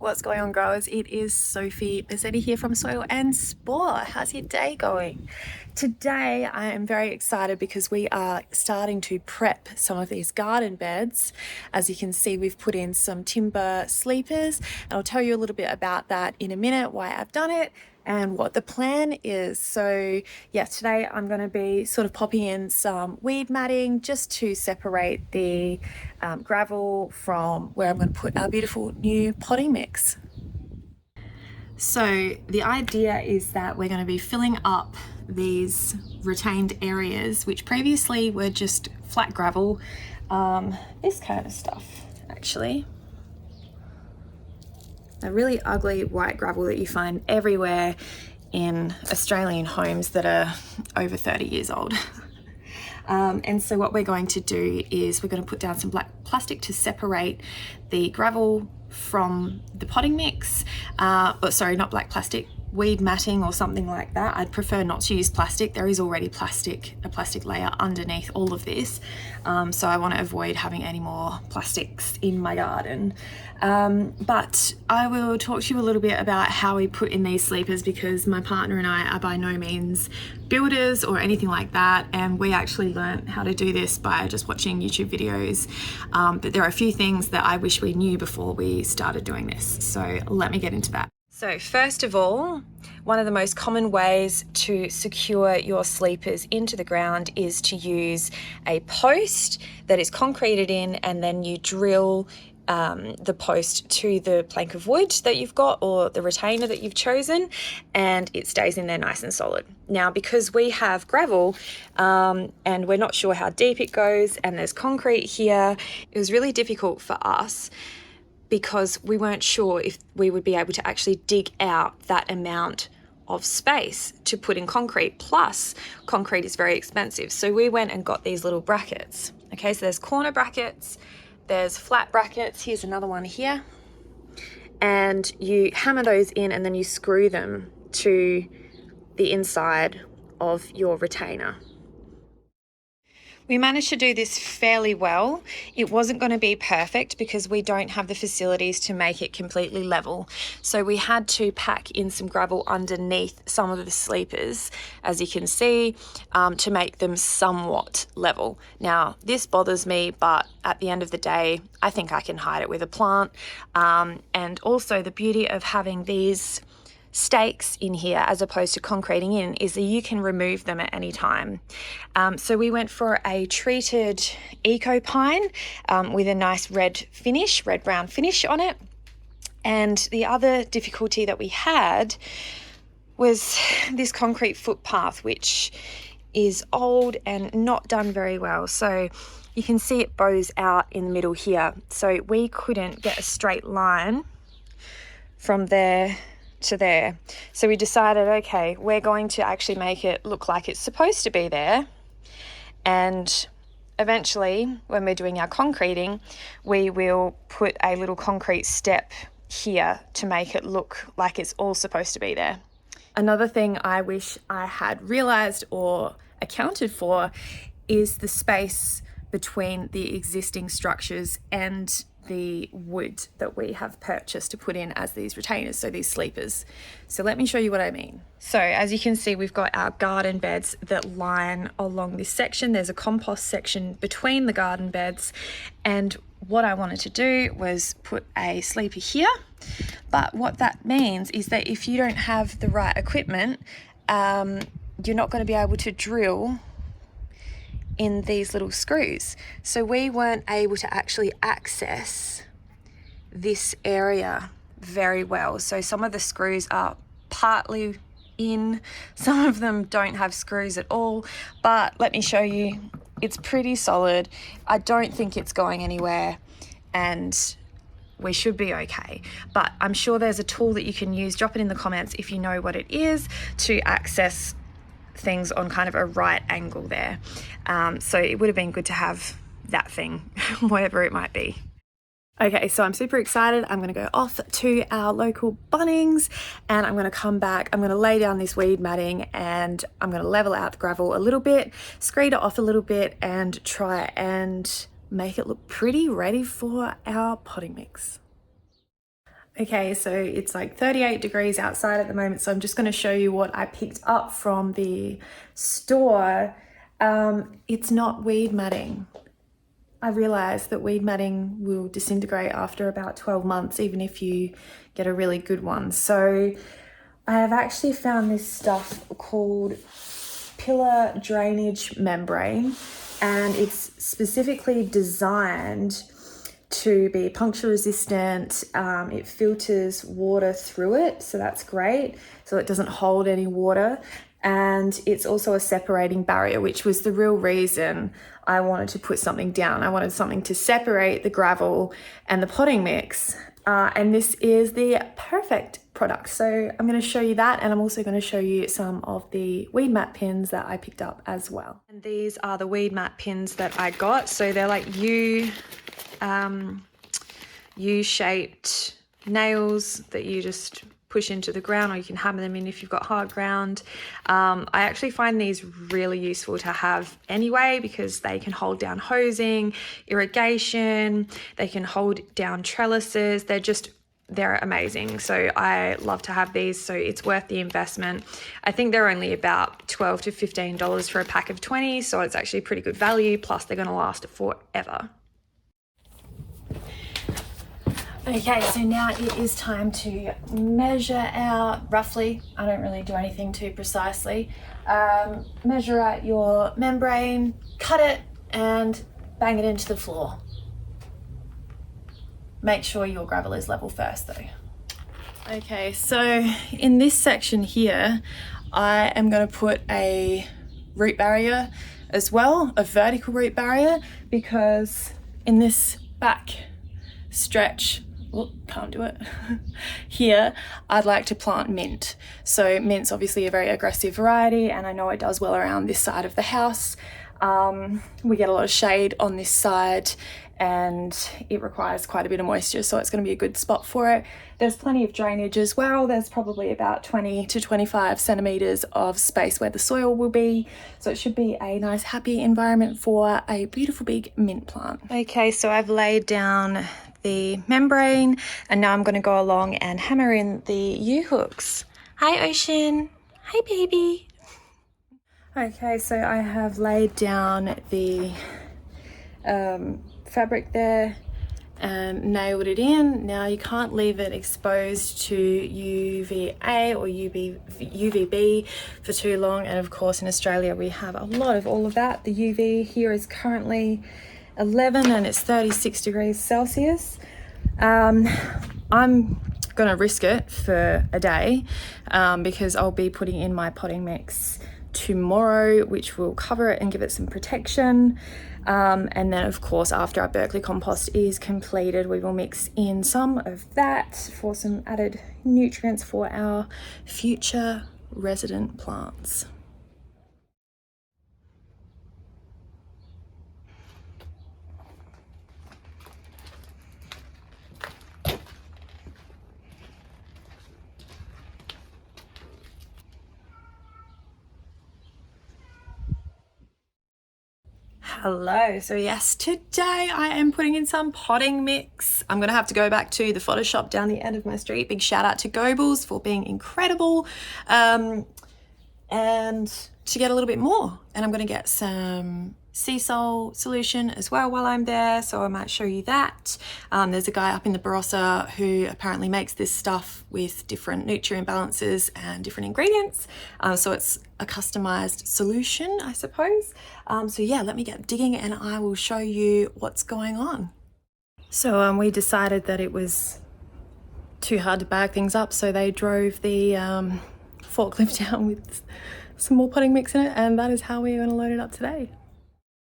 What's going on, growers? It is Sophie Bezzetti here from Soil+Spore. How's your day going? Today I am very excited because we are starting to prep some of these garden beds. As you can see, we've put in some timber sleepers, and I'll tell you a little bit about that in a minute, why I've done it and what the plan is. So yeah, today I'm going to be sort of popping in some weed matting just to separate the gravel from where I'm going to put our beautiful new potting mix. So the idea is that we're going to be filling up these retained areas which previously were just flat gravel, this kind of stuff actually. A really ugly white gravel that you find everywhere in Australian homes that are over 30 years old. And so what we're going to do is we're going to put down some black plastic to separate the gravel from the potting mix. Sorry, not black plastic, weed matting or something like that. I'd prefer not to use plastic. There is already a plastic layer underneath all of this. So I want to avoid having any more plastics in my garden. But I will talk to you a little bit about how we put in these sleepers, because my partner and I are by no means builders or anything like that, and we actually learned how to do this by just watching YouTube videos. But there are a few things that I wish we knew before we started doing this. So let me get into that. So first of all, one of the most common ways to secure your sleepers into the ground is to use a post that is concreted in, and then you drill the post to the plank of wood that you've got or the retainer that you've chosen, and it stays in there nice and solid. Now, because we have gravel and we're not sure how deep it goes and there's concrete here, it was really difficult for us because we weren't sure if we would be able to actually dig out that amount of space to put in concrete. Plus, concrete is very expensive. So we went and got these little brackets. Okay, so there's corner brackets, there's flat brackets. Here's another one here. And you hammer those in and then you screw them to the inside of your retainer. We managed to do this fairly well. It wasn't going to be perfect because we don't have the facilities to make it completely level. So we had to pack in some gravel underneath some of the sleepers, as you can see, to make them somewhat level. Now, this bothers me, but at the end of the day, I think I can hide it with a plant. And also the beauty of having these stakes in here as opposed to concreting in is that you can remove them at any time. So we went for a treated eco pine with a nice red brown finish on it. And the other difficulty that we had was this concrete footpath, which is old and not done very well. So you can see it bows out in the middle here. So we couldn't get a straight line from there to there. So we decided, okay, we're going to actually make it look like it's supposed to be there. And eventually, when we're doing our concreting, we will put a little concrete step here to make it look like it's all supposed to be there. Another thing I wish I had realized or accounted for is the space between the existing structures and the wood that we have purchased to put in as these retainers, so these sleepers. So let me show you what I mean. So as you can see, we've got our garden beds that line along this section. There's a compost section between the garden beds, and what I wanted to do was put a sleeper here. But what that means is that if you don't have the right equipment, you're not going to be able to drill in these little screws. So we weren't able to actually access this area very well. So some of the screws are partly in, some of them don't have screws at all, but let me show you, it's pretty solid. I don't think it's going anywhere and we should be okay. But I'm sure there's a tool that you can use. Drop it in the comments if you know what it is, to access things on kind of a right angle there. So it would have been good to have that thing, whatever it might be. Okay, so I'm super excited. I'm going to go off to our local Bunnings and I'm going to come back. I'm going to lay down this weed matting and I'm going to level out the gravel a little bit, screed it off a little bit, and try and make it look pretty ready for our potting mix. Okay, so it's like 38 degrees outside at the moment, so I'm just going to show you what I picked up from the store. It's not weed matting. I realized that weed matting will disintegrate after about 12 months, even if you get a really good one. So I have actually found this stuff called pillar drainage membrane, and it's specifically designed to be puncture resistant. It filters water through it, so that's great. So it doesn't hold any water. And it's also a separating barrier, which was the real reason I wanted to put something down. I wanted something to separate the gravel and the potting mix. And this is the perfect product. So I'm going to show you that, and I'm also going to show you some of the weed mat pins that I picked up as well. And these are the weed mat pins that I got. So they're like U-shaped nails that you just push into the ground, or you can hammer them in if you've got hard ground. I actually find these really useful to have anyway, because they can hold down hosing, irrigation, they can hold down trellises. They're amazing. So I love to have these, so it's worth the investment. I think they're only about $12 to $15 for a pack of 20, so it's actually pretty good value, plus they're going to last forever. Okay, so now it is time to measure out roughly. I don't really do anything too precisely. Measure out your membrane, cut it, and bang it into the floor. Make sure your gravel is level first though. Okay, so in this section here, I am going to put a root barrier as well, a vertical root barrier, because in this back stretch, can't do it, here, I'd like to plant mint. So mint's obviously a very aggressive variety, and I know it does well around this side of the house. We get a lot of shade on this side, and it requires quite a bit of moisture, so it's going to be a good spot for it. There's plenty of drainage as well. There's probably about 20 to 25 centimeters of space where the soil will be, so it should be a nice happy environment for a beautiful big mint plant. Okay, so I've laid down the membrane, and now I'm going to go along and hammer in the U-hooks. Hi Ocean, hi baby. Okay, so I have laid down the fabric there and nailed it in. Now you can't leave it exposed to UVA or UVB for too long, and of course in Australia we have a lot of all of that. The UV here is currently 11 and it's 36 degrees Celsius. I'm gonna risk it for a day because I'll be putting in my potting mix tomorrow, which will cover it and give it some protection. And then of course after our Berkeley compost is completed, we will mix in some of that for some added nutrients for our future resident plants. Hello, so yes, today I am putting in some potting mix. I'm gonna have to go back to the photo shop down the end of my street. Big shout out to Gobles for being incredible, and to get a little bit more. And I'm gonna get some sea salt solution as well while I'm there, so I might show you that. There's a guy up in the Barossa who apparently makes this stuff with different nutrient balances and different ingredients, so it's a customized solution, I suppose. So yeah, let me get digging and I will show you what's going on. So we decided that it was too hard to bag things up, so they drove the forklift down with some more potting mix in it, and that is how we're going to load it up today.